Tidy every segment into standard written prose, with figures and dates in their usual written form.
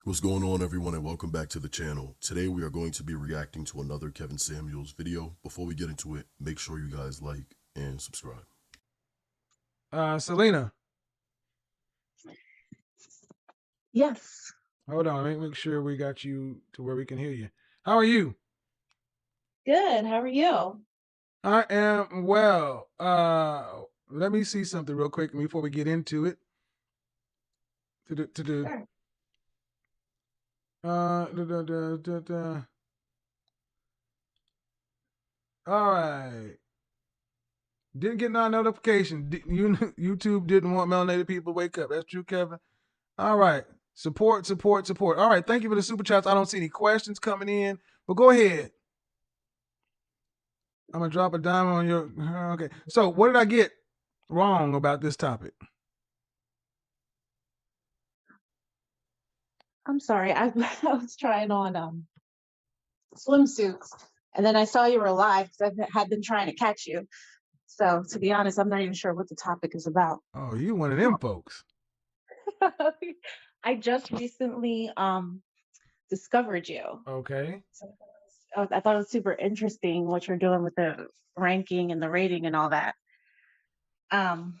What's going on, everyone, and welcome back to the channel. Today we are going to be reacting to another Kevin Samuels video. Before we get into it, make sure you guys like and subscribe. Selena, Yes. hold on. Let me make sure we got you to where we can hear you. How are you? Good. How are you? I am well. Let me see something real quick before we get into it. Sure. All right. Didn't get no notification. YouTube didn't want melanated people to wake up. That's true, Kevin. All right. Support. All right. Thank you for the super chats. I don't see any questions coming in, but go ahead. I'm gonna drop a dime on your. Okay. So, what did I get wrong about this topic? I'm sorry. I was trying on swimsuits, and then I saw you were live because I had been trying to catch you. So to be honest, I'm not even sure what the topic is about. Oh, you one of them folks. I just recently discovered you. Okay. So I thought it was super interesting what you're doing with the ranking and the rating and all that. Um,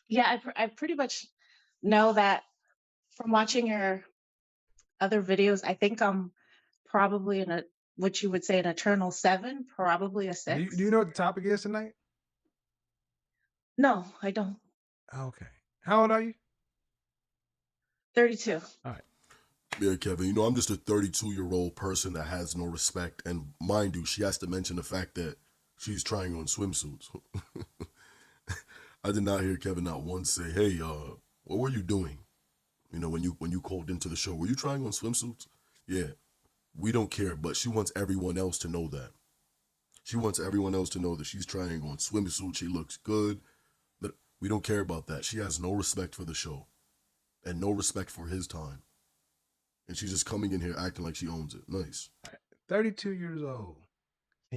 yeah, I pretty much know that from watching your other videos. I think I'm probably in a what you would say an eternal 7, probably a Do 6. you know what the topic is tonight? No, I don't. Okay. How old are you? 32. All right. Yeah, Kevin, I'm just a 32-year-old person that has no respect. And mind you, she has to mention the fact that she's trying on swimsuits. I did not hear Kevin not once say, hey, what were you doing? When you called into the show, were you trying on swimsuits? Yeah, we don't care, but she wants everyone else to know that. She wants everyone else to know that she's trying on swimsuit. She looks good. But we don't care about that. She has no respect for the show and no respect for his time. And she's just coming in here acting like she owns it. Nice. 32 years old.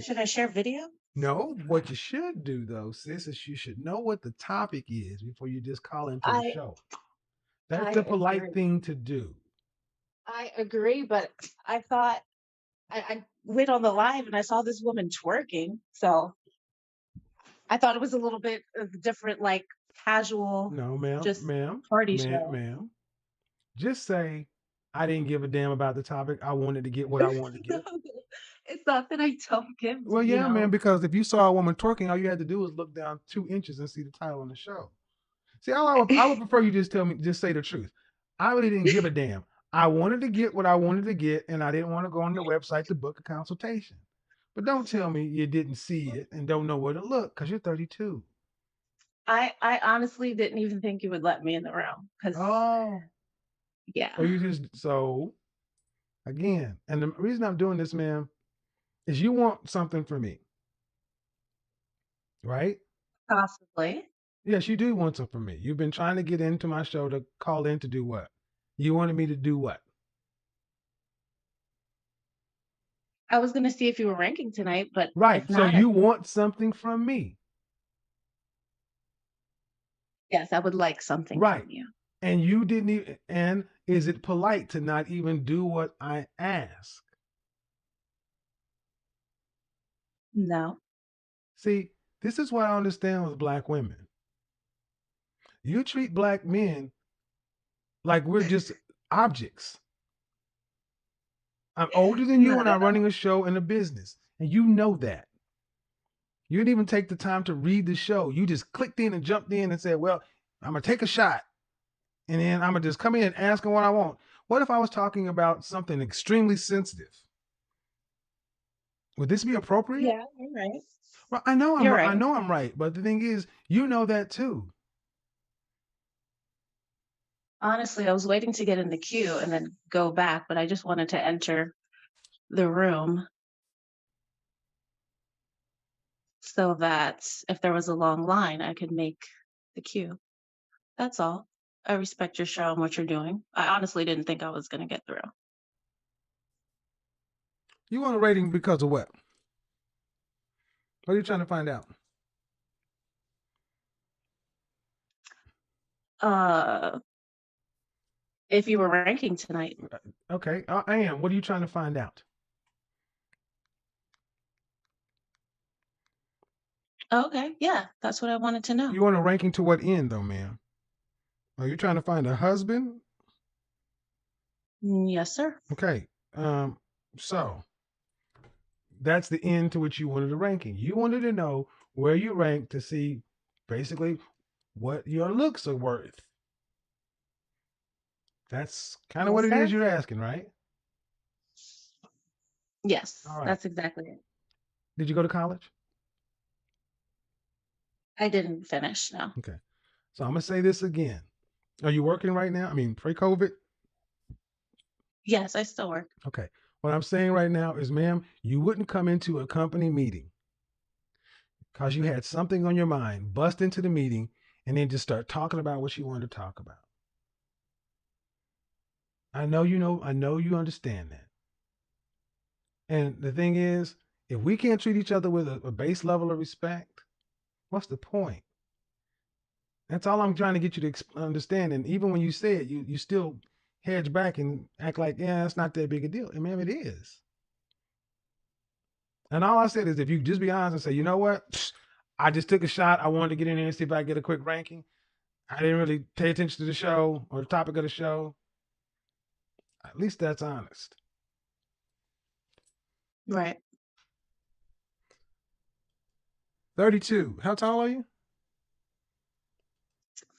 Should I share video? No, what you should do though, sis, is you should know what the topic is before you just call into the I show. That's I the polite agree. thing to do. I agree, but I thought I went on the live and I saw this woman twerking. So I thought it was a little bit of a different, like casual, No, ma'am, just party show. ma'am. Just say, I didn't give a damn about the topic. I wanted to get what I wanted to No, get. it's not that I don't give, Well, yeah, man, because if you saw a woman twerking, all you had to do was look down 2 inches and see the title on the show. See, I would prefer you just say the truth. I really didn't give a damn. I wanted to get what I wanted to get, and I didn't want to go on the website to book a consultation. But don't tell me you didn't see it and don't know where to look because you're 32. I honestly didn't even think you would let me in the room because Oh, so yeah, you just so again, and the reason I'm doing this, man, is you want something from me, right? possibly. Yes, you do want something from me. You've been trying to get into my show to call in to do what? You wanted me to do what? I was gonna see if you were ranking tonight, but if Right. So not, you want something from me. yes, I would like something Right. from you. And you didn't even, and is it polite to not even do what I ask? No. See, this is what I understand with black women. You treat black men like we're just objects. I'm older than you No, and I'm running a show and a business. And you know that. You didn't even take the time to read the show. You just clicked in and jumped in and said, well, I'm going to take a shot. And then I'm going to just come in and ask them what I want. What if I was talking about something extremely sensitive? Would this be appropriate? yeah, you're right. Well, You're I right. know I'm right, but the thing is, you know that too. Honestly, I was waiting to get in the queue and then go back, but I just wanted to enter the room so that if there was a long line, I could make the queue. That's all. I respect your show and what you're doing. I honestly didn't think I was gonna get through. You want a rating because of what? What are you trying to find out? Uh, if you were ranking tonight. Okay, I am. What are you trying to find out? Okay, yeah, that's what I wanted to know. You want a ranking to what end, though, ma'am? Are you trying to find a husband? Yes, sir. Okay. So that's the end to which you wanted a ranking. You wanted to know where you rank to see basically what your looks are worth. That's kind of Yes, what it is sir. you're asking, right? Yes, All right. that's exactly it. Did you go to college? I didn't finish, no. Okay. So I'm gonna say this again. Are you working right now? I mean, pre-COVID? Yes, I still work. Okay. What I'm saying right now is, ma'am, you wouldn't come into a company meeting because you had something on your mind, bust into the meeting, and then just start talking about what you wanted to talk about. I know you know, I know you understand that. And the thing is, if we can't treat each other with a base level of respect, what's the point? That's all I'm trying to get you to understand. And even when you say it, you still hedge back and act like, yeah, it's not that big a deal. And man, it is. And all I said is, if you just be honest and say, you know what, I just took a shot. I wanted to get in there and see if I get a quick ranking. I didn't really pay attention to the show or the topic of the show. At least that's honest. Right. 32. How tall are you?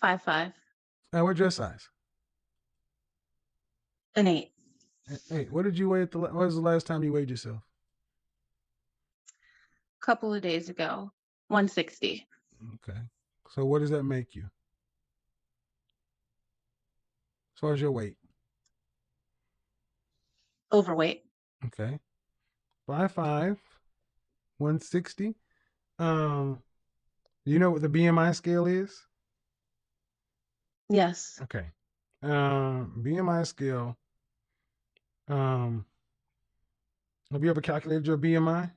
5'5", What dress size? an 8. Hey, what did you weigh what was the last time you weighed yourself? Couple of days ago, 160. Okay. So what does that make you? As far as your weight. Overweight. Okay. 5'5", 160. You know what the BMI scale is? Yes. Okay. BMI scale. Have you ever calculated your BMI?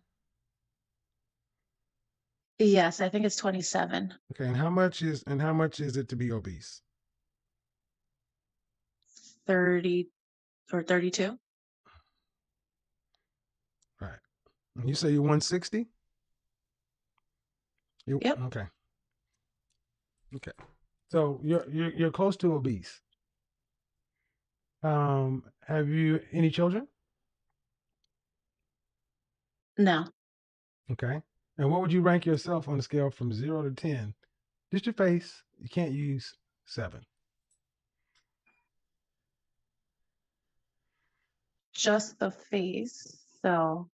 Yes, I think it's 27. Okay, and how much is it to be obese? 30 or 32. Right. And you say you're 160? Yep. Okay. Okay. So you're close to obese. Have you any children? No. Okay. And what would you rank yourself on a scale from 0 to 10? Just your face. You can't use 7. Just the face. So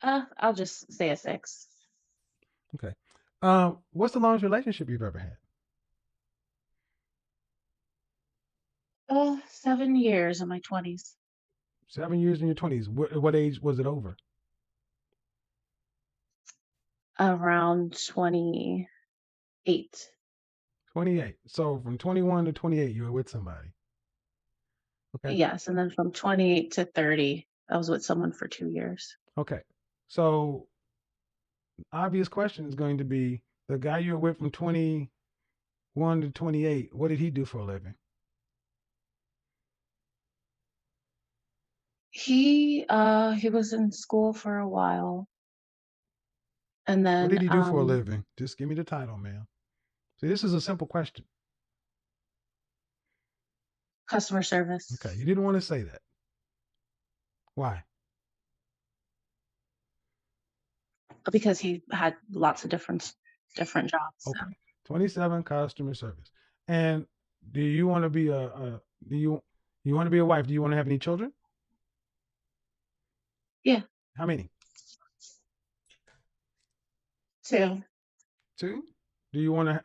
I'll just say a 6. Okay. What's the longest relationship you've ever had? 7 years in my 20s. 7 years in your 20s. What age was it over? Around 28. 28. So from 21 to 28, you were with somebody. Okay. Yes, and then from 28 to 30, I was with someone for 2 years. Okay. So obvious question is going to be the guy you were with from 21 to 28. What did he do for a living? He was in school for a while, and What did then he do for a living? Just give me the title, ma'am. See, this is a simple question. customer service. Okay. You didn't want to say that. Why? Because he had lots of different jobs. So. Okay. 27 customer service. And do you want to be you want to be a wife? Do you want to have any children? Yeah. How many? 2. 2? Do you want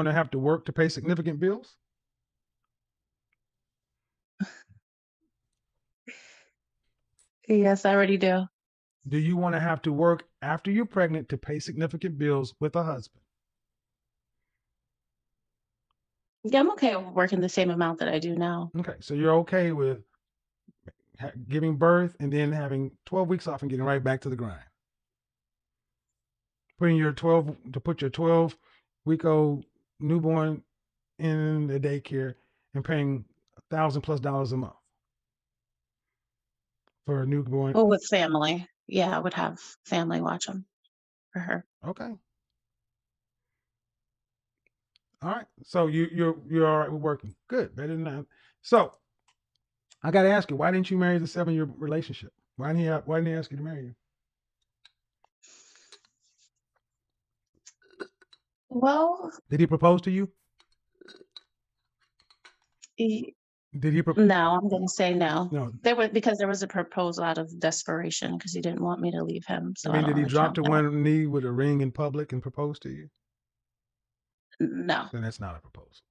to have to work to pay significant bills? Yes, I already do. Do you want to have to work after you're pregnant to pay significant bills with a husband? Yeah, I'm okay with working the same amount that I do now. Okay, so you're okay with giving birth and then having 12 weeks off and getting right back to the grind. Put your 12-week-old newborn in the daycare and paying $1,000+ a month for a newborn. Well, with family. Yeah, I would have family watch them for her. Okay. All right. So you're all right with working. Good. Better than that. So I got to ask you, why didn't you marry the 7-year relationship? Why didn't he ask you to marry you? Well, Did he propose to you? he, Did he? no, I'm going to say no. No. Because there was a proposal out of desperation because he didn't want me to leave him. So I mean, don't did he really drop count to that. one knee with a ring in public and propose to you? No. Then that's not a proposal.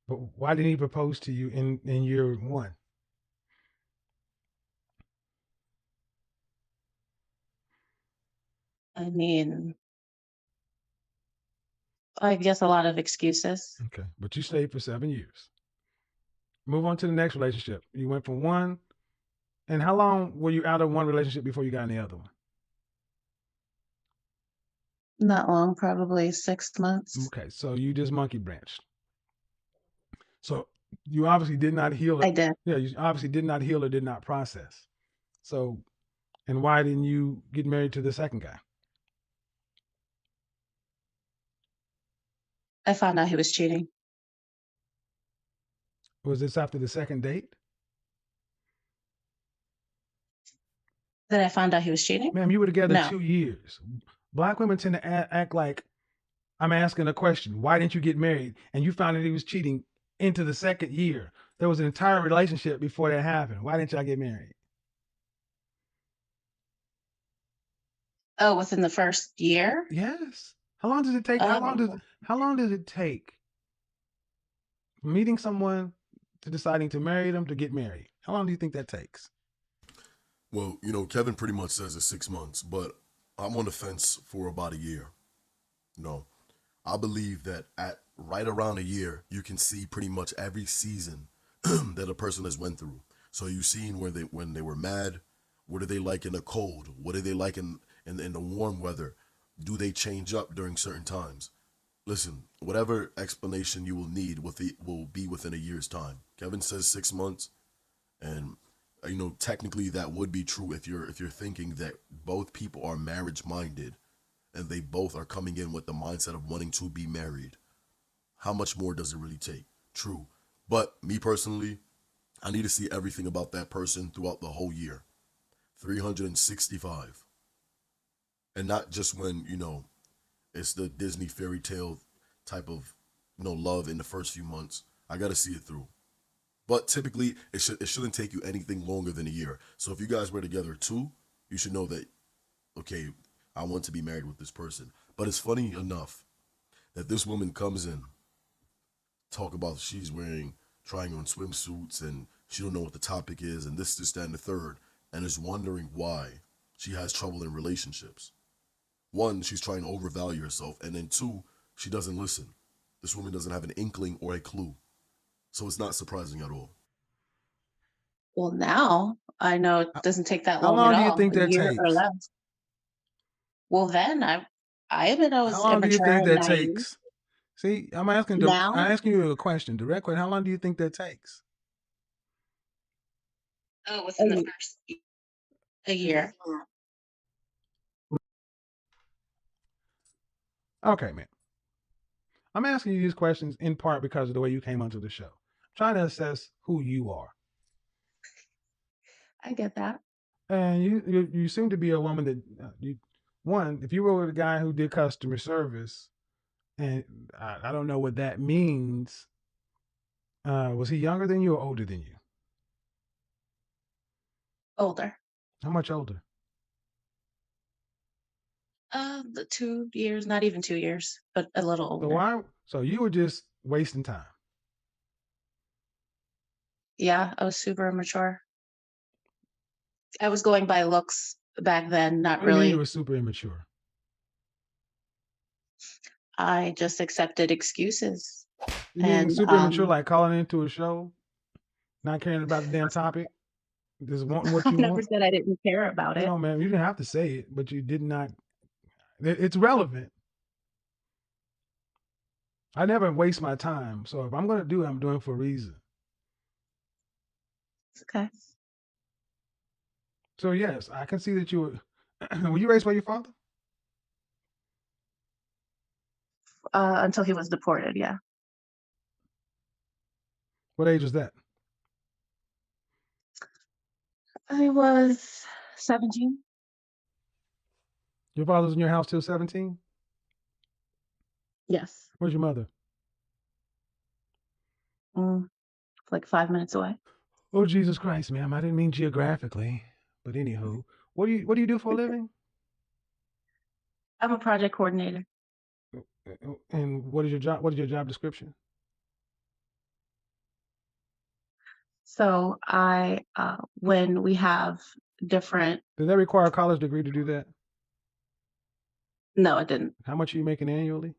But why didn't he propose to you in year one? I mean, I guess a lot of excuses. Okay. But you stayed for 7 years. Move on to the next relationship. You went from one. And how long were you out of one relationship before you got in the other one? Not long, probably 6 months. Okay. So you just monkey branched. So you obviously did not heal I it. did. Yeah, you obviously did not heal or did not process. So, and why didn't you get married to the second guy? I found out he was cheating. Was this after the second date? That I found out he was cheating? Ma'am, you were together No. 2 years. Black women tend to act like I'm asking a question. Why didn't you get married? And you found out he was cheating into the second year. There was an entire relationship before that happened. Why didn't y'all get married? Oh, within the first year? Yes. How long does it take? Oh, How long does it take from meeting someone to deciding to marry them to get married? How long do you think that takes? Well, Kevin pretty much says it's 6 months, but I'm on the fence for about a year. No, I believe that at right around a year, you can see pretty much every season that a person has went through. So you've seen when they were mad, what are they like in the cold? What are they like in the warm weather? Do they change up during certain times? Listen, whatever explanation you will need will be within a year's time. Kevin says 6 months, and technically that would be true if you're thinking that both people are marriage minded and they both are coming in with the mindset of wanting to be married. How much more does it really take? True. But me personally, I need to see everything about that person throughout the whole year. 365. And not just when, it's the Disney fairy tale type of, love in the first few months. I got to see it through. But typically, it shouldn't take you anything longer than a year. So if you guys were together 2, you should know that, okay, I want to be married with this person. But it's funny enough that this woman comes in, talk about she's trying on swimsuits and she don't know what the topic is and this, that, and the third, and is wondering why she has trouble in relationships. 1, she's trying to overvalue herself, and then 2, she doesn't listen. This woman doesn't have an inkling or a clue. So it's not surprising at all. well, now I know it doesn't take that How long at long do you all, think a that year or takes? less. Well, then I even know I How was long do you immature think and that naive. takes? See, I'm asking Now, you a question, direct question. How long do you think that takes? oh, within the first a year. Okay, man. I'm asking you these questions in part because of the way you came onto the show. I'm trying to assess who you are. I get that. And you seem to be a woman that if you were with a guy who did customer service, and I don't know what that means. Was he younger than you or older than you? Older. How much older? The 2 years, not even 2 years, but a little So older. So you were just wasting time. Yeah, I was super immature. I was going by looks back then, not What do you mean you really. were super immature? I just accepted excuses. You mean And super immature, like calling into a show, not caring about the damn topic, just wanting what I you never want? said I didn't care about it. No, man, you didn't have to say it, but you did not. It's relevant. I never waste my time. So if I'm going to do it, I'm doing it for a reason. Okay. So yes, I can see that you were you raised by your father? Until he was deported. Yeah. What age was that? I was 17. Your father was in your house till 17? Yes. Where's your mother? Mm, like 5 minutes away. Oh Jesus Christ, ma'am. I didn't mean geographically. But anywho, what do you do for a living? I'm a project coordinator. And what is your job? What is your job description? So when we have different, Does that require a college degree to do that? no, it didn't. How much are you making annually?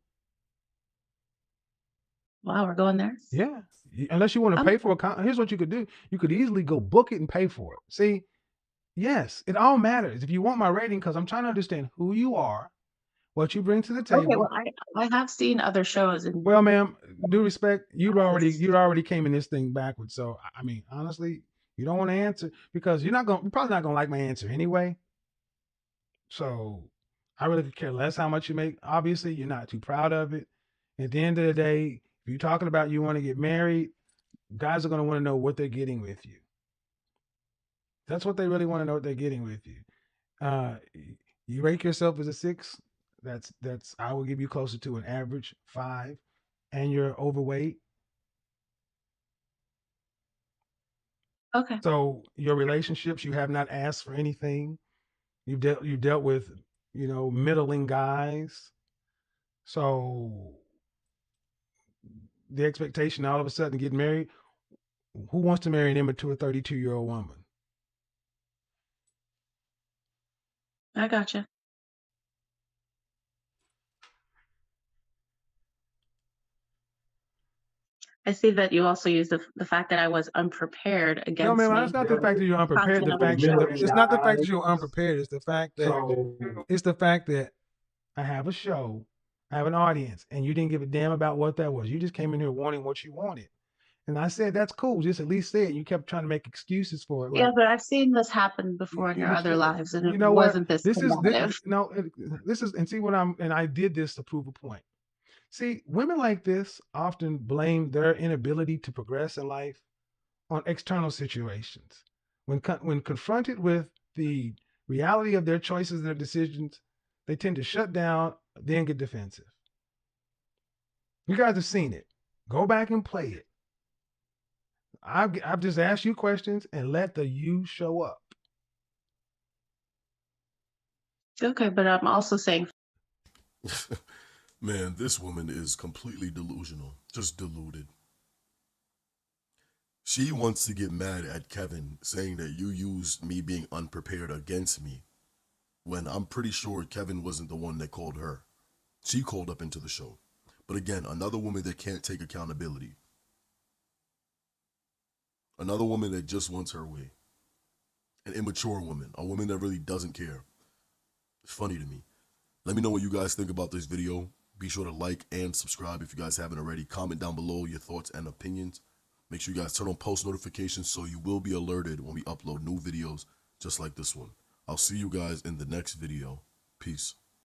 Wow, we're going there. Yeah. Unless you want to Um, pay for a here's what you could do. You could easily go book it and pay for it. See, yes, it all matters. If you want my rating, because I'm trying to understand who you are, what you bring to the okay, table. well, I have seen other shows and Well, ma'am, due respect, you'd already came in this thing backwards. So I mean, honestly, you don't want to answer because you're probably not gonna like my answer anyway. So I really could care less how much you make. Obviously, you're not too proud of it. At the end of the day, if you're talking about you want to get married, guys are gonna want to know what they're getting with you. That's what they really want to know what they're getting with you. Uh, you rate yourself as a 6. That's I will give you closer to an average 5, and you're overweight. okay. So your relationships, you have not asked for anything. You've dealt with middling guys. So the expectation all of a sudden get married. Who wants to marry an immature 32-year-old woman? I gotcha. I see that you also use the fact that I was unprepared No, against man, it's me. not the fact that you're unprepared. Content of the show. It's not the fact that you're unprepared. It's the fact that I have a show, I have an audience, and you didn't give a damn about what that was. You just came in here wanting what you wanted. And I said, that's cool. Just at least say it. You kept trying to make excuses for it. Yeah, Like, but I've seen this happen before in your but other lives, and you it know what? wasn't this This is this, combative. no, this is, and see what and I did this to prove a point. See, women like this often blame their inability to progress in life on external situations. When confronted with the reality of their choices and their decisions, they tend to shut down, then get defensive. You guys have seen it. Go back and play it. I've just asked you questions and let the you show up. Okay, but I'm also saying, Man, this woman is completely delusional, just deluded. She wants to get mad at Kevin, saying that you used me being unprepared against me, when I'm pretty sure Kevin wasn't the one that called her. She called up into the show. But again, another woman that can't take accountability. Another woman that just wants her way. An immature woman, a woman that really doesn't care. It's funny to me. Let me know what you guys think about this video. Be sure to like and subscribe if you guys haven't already. Comment down below your thoughts and opinions. Make sure you guys turn on post notifications so you will be alerted when we upload new videos just like this one. I'll see you guys in the next video. Peace.